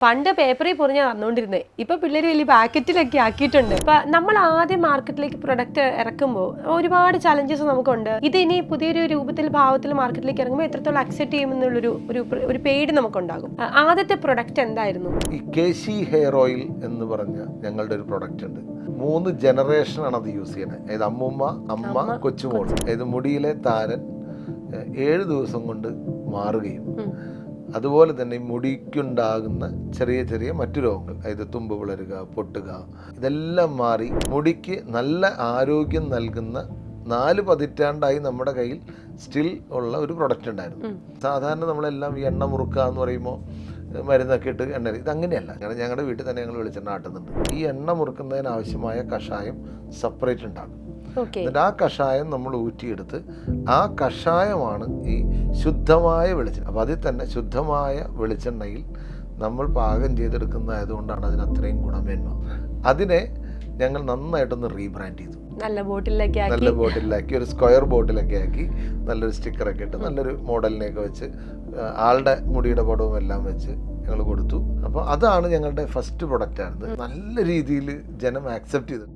പണ്ട് പേപ്പറിൽ പൊറിഞ്ഞാൽ വന്നുകൊണ്ടിരുന്നത് ഇപ്പൊ പിള്ളേർ വലിയ പാക്കറ്റിലൊക്കെ ആക്കിയിട്ടുണ്ട്. ഇപ്പൊ നമ്മൾ ആദ്യം മാർക്കറ്റിലേക്ക് പ്രൊഡക്റ്റ് ഇറക്കുമ്പോൾ ഒരുപാട് ചലഞ്ചസ് നമുക്കുണ്ട്. ഇത് ഇനി പുതിയൊരു രൂപത്തിൽ ഭാവത്തിൽ മാർക്കറ്റിലേക്ക് ഇറങ്ങുമ്പോൾ എത്രത്തോളം അക്സെപ്റ്റ് ചെയ്യുമെന്നുള്ളൊരു ഒരു പേടി നമുക്കുണ്ടാകും. ആദ്യത്തെ പ്രൊഡക്റ്റ് എന്തായിരുന്നു? ഈ കേശി ഹെയർ ഓയിൽ എന്ന് പറഞ്ഞ ഞങ്ങളുടെ ഒരു പ്രൊഡക്റ്റ് ഉണ്ട്. 3 ജനറേഷനാണ് അത് യൂസ് ചെയ്യുന്നത്. അതായത് അമ്മ കൊച്ചുമോൾ. അതായത് മുടിയിലെ താരൻ 7 ദിവസം കൊണ്ട് മാറുകയും അതുപോലെ തന്നെ മുടിക്കുണ്ടാകുന്ന ചെറിയ ചെറിയ മറ്റു രോഗങ്ങൾ, അതായത് തുമ്പ് വിളരുക, പൊട്ടുക, ഇതെല്ലാം മാറി മുടിക്ക് നല്ല ആരോഗ്യം നൽകുന്ന 4 പതിറ്റാണ്ടായി നമ്മുടെ കയ്യിൽ സ്റ്റിൽ ഉള്ള ഒരു പ്രൊഡക്റ്റ് ഉണ്ടായിരുന്നു. സാധാരണ നമ്മളെല്ലാം ഈ എണ്ണ മുറുക്കുക എന്ന് പറയുമ്പോൾ മരുന്നൊക്കെ ഇട്ട് എണ്ണ, ഇതങ്ങനെയല്ല. ഞങ്ങളുടെ വീട്ടിൽ തന്നെ ഞങ്ങൾ വെളിച്ചെണ്ണ ആട്ടുന്നുണ്ട്. ഈ എണ്ണ മുറുക്കുന്നതിന് ആവശ്യമായ കഷായം സെപ്പറേറ്റ് ഉണ്ടാകും. എന്നിട്ട് ആ കഷായം നമ്മൾ ഊറ്റിയെടുത്ത് ആ കഷായമാണ് ഈ ശുദ്ധമായ വെളിച്ചെണ്ണ. അപ്പോൾ അതിൽ തന്നെ ശുദ്ധമായ വെളിച്ചെണ്ണയിൽ നമ്മൾ പാകം ചെയ്തെടുക്കുന്നതായതുകൊണ്ടാണ് അതിന് അത്രയും ഗുണമേന്മ. അതിനെ ഞങ്ങൾ നന്നായിട്ടൊന്ന് റീബ്രാൻഡ് ചെയ്തു. നല്ല ബോട്ടിലാക്കി ഒരു സ്ക്വയർ ബോട്ടിലൊക്കെ ആക്കി നല്ലൊരു സ്റ്റിക്കറൊക്കെ ഇട്ട് നല്ലൊരു മോഡലിനെയൊക്കെ വെച്ച് ആളുടെ മുടിയുടെ പടവും എല്ലാം വെച്ച് ഞങ്ങൾ കൊടുത്തു. അപ്പോൾ അതാണ് ഞങ്ങളുടെ ഫസ്റ്റ് പ്രൊഡക്റ്റ് ആയിരുന്നു. നല്ല രീതിയിൽ ജനം ആക്സെപ്റ്റ് ചെയ്തു.